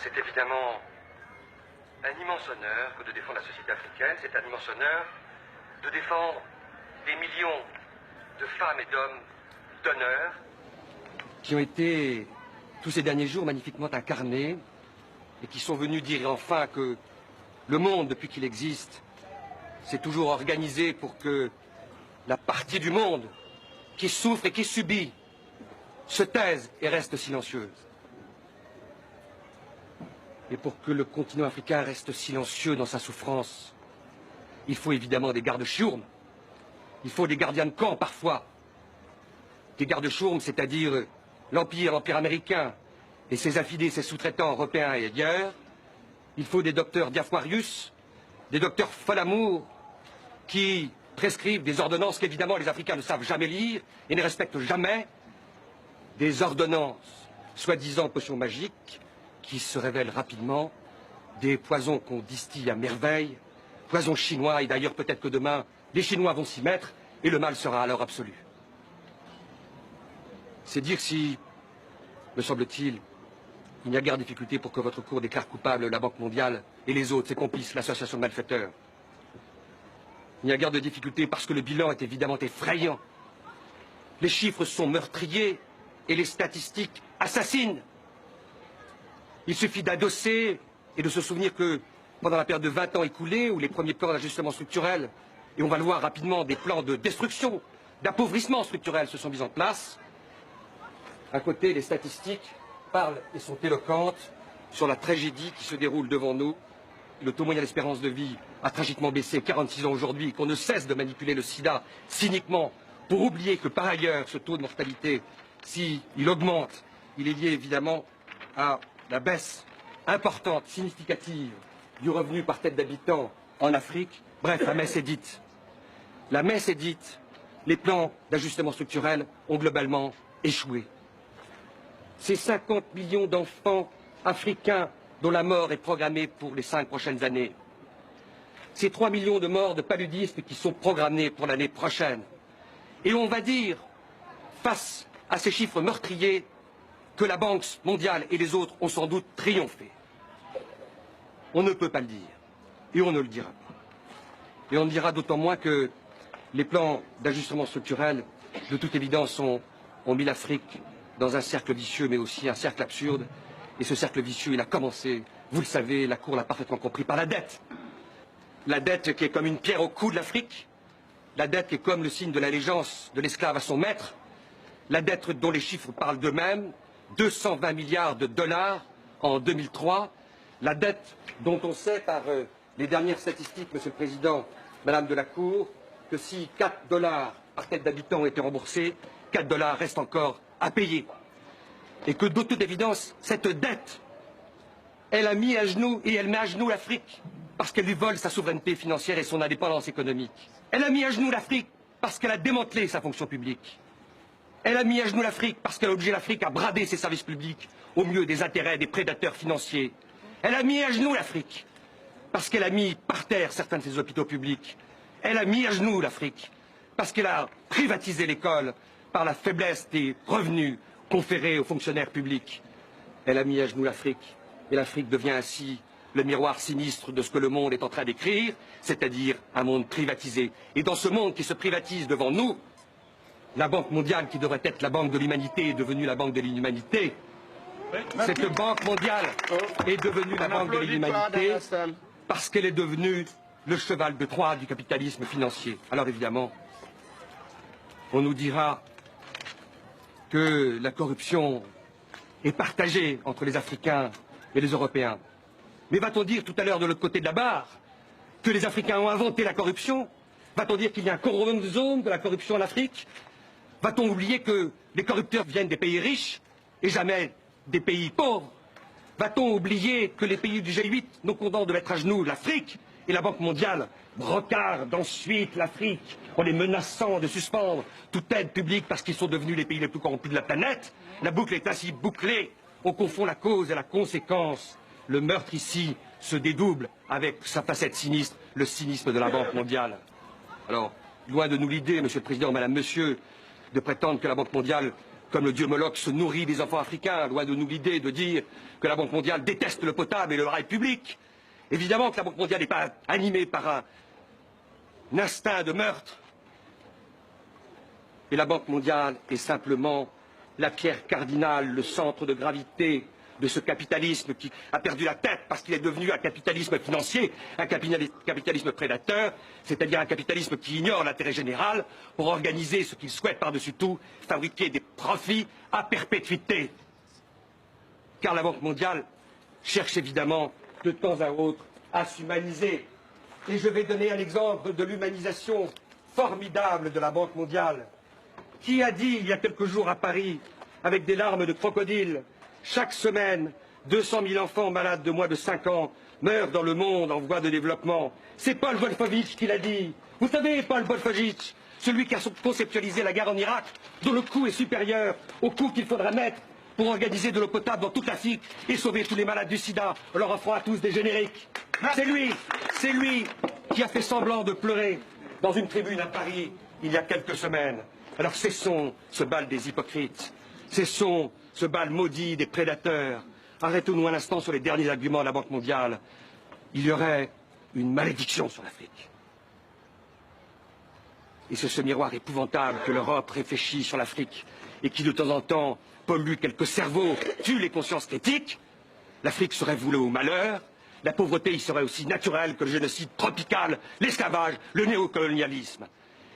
C'est évidemment un immense honneur que de défendre la société africaine. C'est un immense honneur de défendre des millions de femmes et d'hommes d'honneur qui ont été, tous ces derniers jours, magnifiquement incarnés et qui sont venus dire enfin que le monde, depuis qu'il existe, s'est toujours organisé pour que la partie du monde qui souffre et qui subit se taise et reste silencieuse. Et pour que le continent africain reste silencieux dans sa souffrance, il faut évidemment des gardes-chiourmes. Il faut des gardiens de camp parfois. Des gardes-chiourmes, c'est-à-dire l'Empire américain et ses affidés, ses sous-traitants européens et ailleurs. Il faut des docteurs Diafoirius, des docteurs Folamour, qui prescrivent des ordonnances qu'évidemment les Africains ne savent jamais lire et ne respectent jamais. Des ordonnances, soi-disant potions magiques, qui se révèlent rapidement, des poisons qu'on distille à merveille, poisons chinois, et d'ailleurs peut-être que demain, les Chinois vont s'y mettre, et le mal sera alors absolu. C'est dire si, me semble-t-il, il n'y a guère de difficulté pour que votre cour déclare coupable la Banque mondiale et les autres, ses complices, l'association de malfaiteurs. Il n'y a guère de difficulté parce que le bilan est évidemment effrayant. Les chiffres sont meurtriers et les statistiques assassines. Il suffit d'adosser et de se souvenir que pendant la période de 20 ans écoulée, où les premiers plans d'ajustement structurel, et on va le voir rapidement, des plans de destruction, d'appauvrissement structurel se sont mis en place. À côté, les statistiques parlent et sont éloquentes sur la tragédie qui se déroule devant nous. Le taux moyen d'espérance de vie a tragiquement baissé, 46 ans aujourd'hui, qu'on ne cesse de manipuler le sida cyniquement pour oublier que par ailleurs, ce taux de mortalité, s'il augmente, il est lié évidemment à la baisse importante, significative du revenu par tête d'habitant en Afrique. Bref, la messe est dite. La messe est dite. Les plans d'ajustement structurel ont globalement échoué. Ces 50 millions d'enfants africains dont la mort est programmée pour les 5 prochaines années. Ces 3 millions de morts de paludisme qui sont programmés pour l'année prochaine. Et on va dire, face à ces chiffres meurtriers, que la Banque mondiale et les autres ont sans doute triomphé. On ne peut pas le dire. Et on ne le dira pas. Et on le dira d'autant moins que les plans d'ajustement structurel, de toute évidence, ont mis l'Afrique dans un cercle vicieux, mais aussi un cercle absurde. Et ce cercle vicieux, il a commencé, vous le savez, la Cour l'a parfaitement compris, par la dette. La dette qui est comme une pierre au cou de l'Afrique. La dette qui est comme le signe de l'allégeance de l'esclave à son maître. La dette dont les chiffres parlent d'eux-mêmes. 220 milliards de dollars en 2003. La dette dont on sait par les dernières statistiques, Monsieur le Président, Madame de la Cour, que si 4 dollars par tête d'habitant étaient remboursés, 4 dollars restent encore à payer. Et que de toute évidence, cette dette, elle a mis à genoux et elle met à genoux l'Afrique parce qu'elle lui vole sa souveraineté financière et son indépendance économique. Elle a mis à genoux l'Afrique parce qu'elle a démantelé sa fonction publique. Elle a mis à genoux l'Afrique parce qu'elle a obligé l'Afrique à brader ses services publics au mieux des intérêts des prédateurs financiers. Elle a mis à genoux l'Afrique parce qu'elle a mis par terre certains de ses hôpitaux publics. Elle a mis à genoux l'Afrique parce qu'elle a privatisé l'école par la faiblesse des revenus conférés aux fonctionnaires publics. Elle a mis à genoux l'Afrique et l'Afrique devient ainsi le miroir sinistre de ce que le monde est en train d'écrire, c'est-à-dire un monde privatisé. Et dans ce monde qui se privatise devant nous, la Banque mondiale, qui devrait être la banque de l'humanité, est devenue la banque de l'inhumanité. Cette Banque mondiale est devenue la banque de l'inhumanité parce qu'elle est devenue le cheval de Troie du capitalisme financier. Alors évidemment, on nous dira que la corruption est partagée entre les Africains et les Européens. Mais va-t-on dire tout à l'heure de l'autre côté de la barre que les Africains ont inventé la corruption? Va-t-on dire qu'il y a un chromosome de la corruption en Afrique? Va-t-on oublier que les corrupteurs viennent des pays riches et jamais des pays pauvres? Va-t-on oublier que les pays du G8 nous condamnent de mettre à genoux l'Afrique et la Banque mondiale brocarde ensuite l'Afrique en les menaçant de suspendre toute aide publique parce qu'ils sont devenus les pays les plus corrompus de la planète? La boucle est ainsi bouclée. On confond la cause et la conséquence. Le meurtre ici se dédouble avec sa facette sinistre, le cynisme de la Banque mondiale. Alors, loin de nous l'idée, Monsieur le Président, Madame, Monsieur, de prétendre que la Banque mondiale Comme le dieu Moloch se nourrit des enfants africains, loin de nous l'idée de dire que la Banque mondiale déteste le potable et le rail public. Évidemment que la Banque mondiale n'est pas animée par un instinct de meurtre. Et la Banque mondiale est simplement la pierre cardinale, le centre de gravité de ce capitalisme qui a perdu la tête parce qu'il est devenu un capitalisme financier, un capitalisme prédateur, c'est-à-dire un capitalisme qui ignore l'intérêt général pour organiser ce qu'il souhaite par-dessus tout, fabriquer des profits à perpétuité. Car la Banque mondiale cherche évidemment de temps à autre à s'humaniser. Et je vais donner un exemple de l'humanisation formidable de la Banque mondiale. Qui a dit il y a quelques jours à Paris, avec des larmes de crocodile, chaque semaine, 200 000 enfants malades de moins de 5 ans meurent dans le monde en voie de développement. C'est Paul Wolfowitz qui l'a dit. Vous savez, Paul Wolfowitz, celui qui a conceptualisé la guerre en Irak, dont le coût est supérieur au coût qu'il faudra mettre pour organiser de l'eau potable dans toute l'Afrique et sauver tous les malades du sida en leur offrant à tous des génériques. C'est lui qui a fait semblant de pleurer dans une tribune à Paris il y a quelques semaines. Alors cessons ce bal des hypocrites, cessons ce bal maudit des prédateurs. Arrêtons-nous un instant sur les derniers arguments de la Banque mondiale. Il y aurait une malédiction sur l'Afrique. Et c'est ce miroir épouvantable que l'Europe réfléchit sur l'Afrique et qui de temps en temps pollue quelques cerveaux, tue les consciences critiques. L'Afrique serait vouée au malheur. La pauvreté y serait aussi naturelle que le génocide tropical, l'esclavage, le néocolonialisme.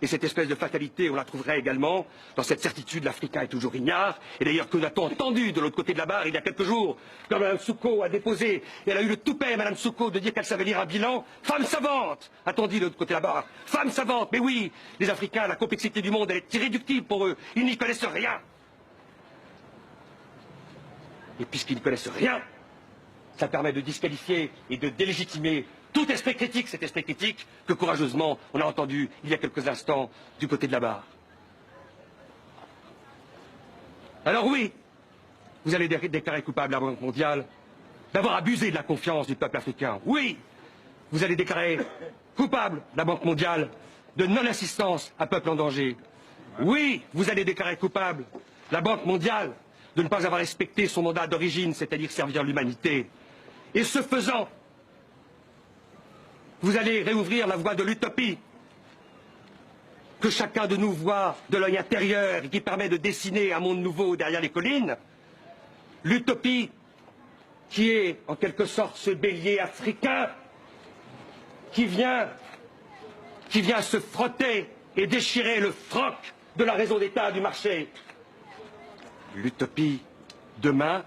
Et cette espèce de fatalité, on la trouverait également dans cette certitude, l'Africain est toujours ignare. Et d'ailleurs, que n'a-t-on entendu de l'autre côté de la barre il y a quelques jours, quand Mme Souko a déposé, et elle a eu le toupet, Mme Souko, de dire qu'elle savait lire un bilan. Femme savante, a-t-on dit de l'autre côté de la barre. Femme savante, mais oui, les Africains, la complexité du monde, elle est irréductible pour eux. Ils n'y connaissent rien. Et puisqu'ils n'y connaissent rien, ça permet de disqualifier et de délégitimer tout esprit critique, cet esprit critique que courageusement on a entendu il y a quelques instants du côté de la barre. Alors oui, vous allez déclarer coupable la Banque mondiale d'avoir abusé de la confiance du peuple africain. Oui, vous allez déclarer coupable la Banque mondiale de non-assistance à peuple en danger. Oui, vous allez déclarer coupable la Banque mondiale de ne pas avoir respecté son mandat d'origine, c'est-à-dire servir l'humanité. Et ce faisant, vous allez réouvrir la voie de l'utopie que chacun de nous voit de l'œil intérieur et qui permet de dessiner un monde nouveau derrière les collines. L'utopie qui est en quelque sorte ce bélier africain qui vient se frotter et déchirer le froc de la raison d'État du marché. L'utopie demain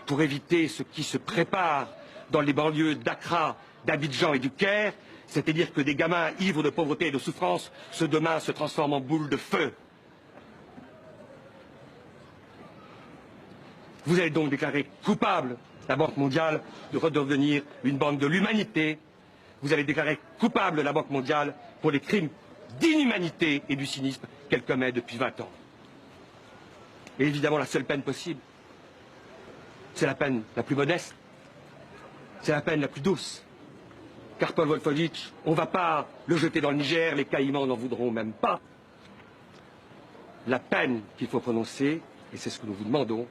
pour éviter ce qui se prépare dans les banlieues d'Accra, d'Abidjan et du Caire, c'est-à-dire que des gamins ivres de pauvreté et de souffrance, ce demain se transforment en boules de feu. Vous allez donc déclarer coupable la Banque mondiale de redevenir une banque de l'humanité. Vous allez déclarer coupable la Banque mondiale pour les crimes d'inhumanité et du cynisme qu'elle commet depuis 20 ans. Et évidemment, la seule peine possible, c'est la peine la plus modeste, c'est la peine la plus douce. Car Paul Wolfowitz, on ne va pas le jeter dans le Niger, les Caïmans n'en voudront même pas. La peine qu'il faut prononcer, et c'est ce que nous vous demandons,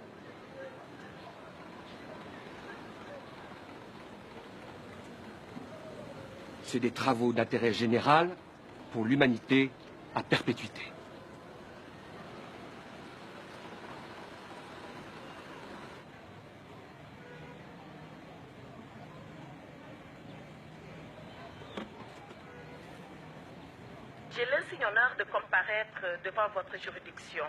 c'est des travaux d'intérêt général pour l'humanité à perpétuité. J'ai l'insigne honneur de comparaître devant votre juridiction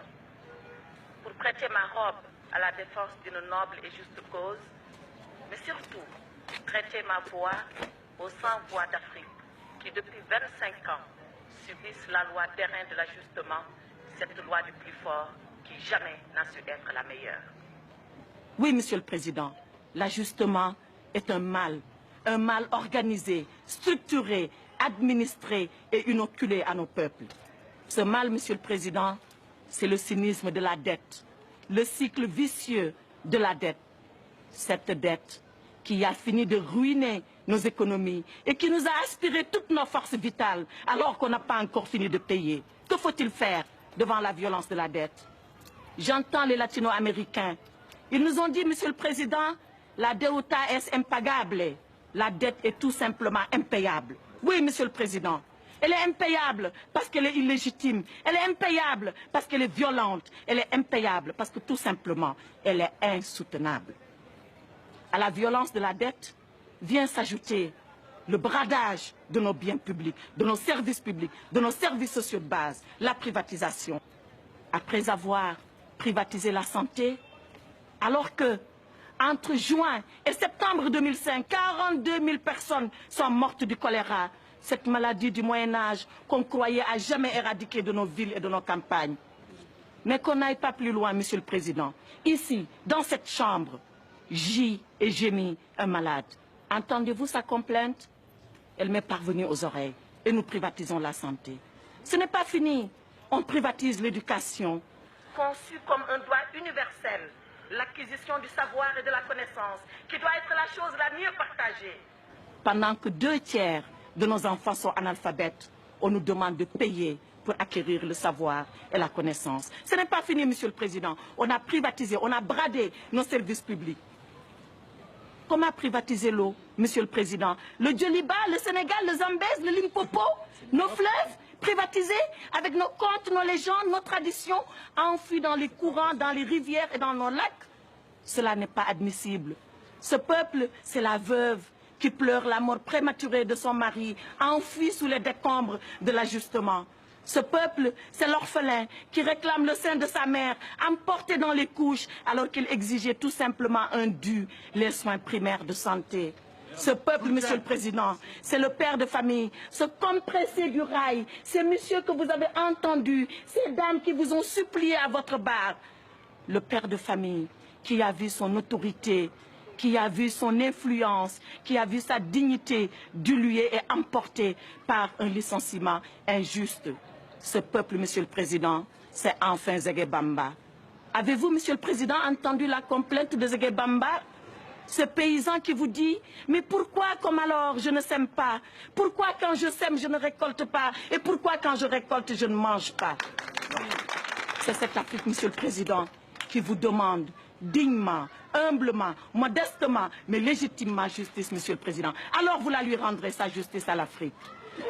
pour prêter ma robe à la défense d'une noble et juste cause, mais surtout prêter ma voix aux 100 voix d'Afrique qui depuis 25 ans subissent la loi d'airain de l'ajustement, cette loi du plus fort qui jamais n'a su être la meilleure. Oui, Monsieur le Président, l'ajustement est un mal organisé, structuré, administré et inoculé à nos peuples. Ce mal, Monsieur le Président, c'est le cynisme de la dette, le cycle vicieux de la dette. Cette dette qui a fini de ruiner nos économies et qui nous a aspiré toutes nos forces vitales alors qu'on n'a pas encore fini de payer. Que faut-il faire devant la violence de la dette? j'entends les latino-américains. Ils nous ont dit, Monsieur le Président, la deuda es impagable. La dette est tout simplement impayable. Oui, Monsieur le Président. Elle est impayable parce qu'elle est illégitime. Elle est impayable parce qu'elle est violente. Elle est impayable parce que tout simplement, elle est insoutenable. À la violence de la dette vient s'ajouter le bradage de nos biens publics, de nos services publics, de nos services sociaux de base, la privatisation. Après avoir privatisé la santé, alors que entre juin et septembre 2005, 42 000 personnes sont mortes du choléra, cette maladie du Moyen-Âge qu'on croyait à jamais éradiquer de nos villes et de nos campagnes. Mais qu'on n'aille pas plus loin, Monsieur le Président. Ici, dans cette chambre, gît et gémit un malade. Entendez-vous sa complainte? Elle m'est parvenue aux oreilles et nous privatisons la santé. Ce n'est pas fini. On privatise l'éducation. Conçue comme un droit universel, l'acquisition du savoir et de la connaissance, qui doit être la chose la mieux partagée. Pendant que 2/3 de nos enfants sont analphabètes, on nous demande de payer pour acquérir le savoir et la connaissance. Ce n'est pas fini, Monsieur le Président. On a privatisé, on a bradé nos services publics. Comment privatiser l'eau, Monsieur le Président? Le Djoliba, le Sénégal, le Zambèze, le Limpopo, nos fleuves privatisés avec nos contes, nos légendes, nos traditions enfouies dans les courants, dans les rivières et dans nos lacs. Cela n'est pas admissible. Ce peuple, c'est la veuve qui pleure la mort prématurée de son mari, enfoui sous les décombres de l'ajustement. Ce peuple, c'est l'orphelin qui réclame le sein de sa mère, emporté dans les couches, alors qu'il exigeait tout simplement un dû, les soins primaires de santé. Ce peuple, Monsieur le Président, c'est le père de famille, ce compressé du rail, ces messieurs que vous avez entendus, ces dames qui vous ont supplié à votre barre. Le père de famille qui a vu son autorité, qui a vu son influence, qui a vu sa dignité diluée et emportée par un licenciement injuste. Ce peuple, Monsieur le Président, c'est enfin Zégué Bamba. Avez-vous, Monsieur le Président, entendu la complainte de Zégué Bamba? Ce paysan qui vous dit, mais pourquoi comme alors je ne sème pas? Pourquoi quand je sème je ne récolte pas? Et pourquoi quand je récolte je ne mange pas? C'est cette Afrique, Monsieur le Président, qui vous demande dignement, humblement, modestement, mais légitimement justice, Monsieur le Président. Alors vous la lui rendrez, sa justice à l'Afrique.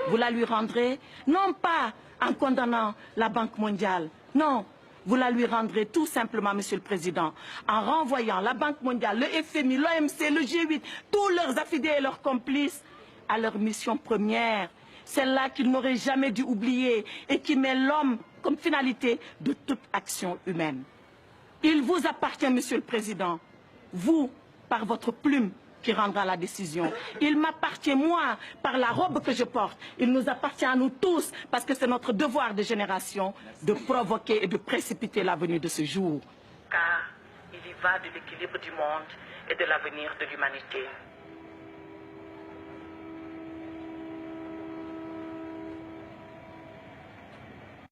Vous la lui rendrez, non pas en condamnant la Banque mondiale, non. Vous la lui rendrez tout simplement, Monsieur le Président, en renvoyant la Banque mondiale, le FMI, l'OMC, le G8, tous leurs affidés et leurs complices à leur mission première, celle-là qu'ils n'auraient jamais dû oublier et qui met l'homme comme finalité de toute action humaine. Il vous appartient, Monsieur le Président, vous, par votre plume, qui rendra la décision. Il m'appartient, moi, par la robe que je porte. Il nous appartient à nous tous, parce que c'est notre devoir de génération de provoquer et de précipiter la venue de ce jour. Car il y va de l'équilibre du monde et de l'avenir de l'humanité.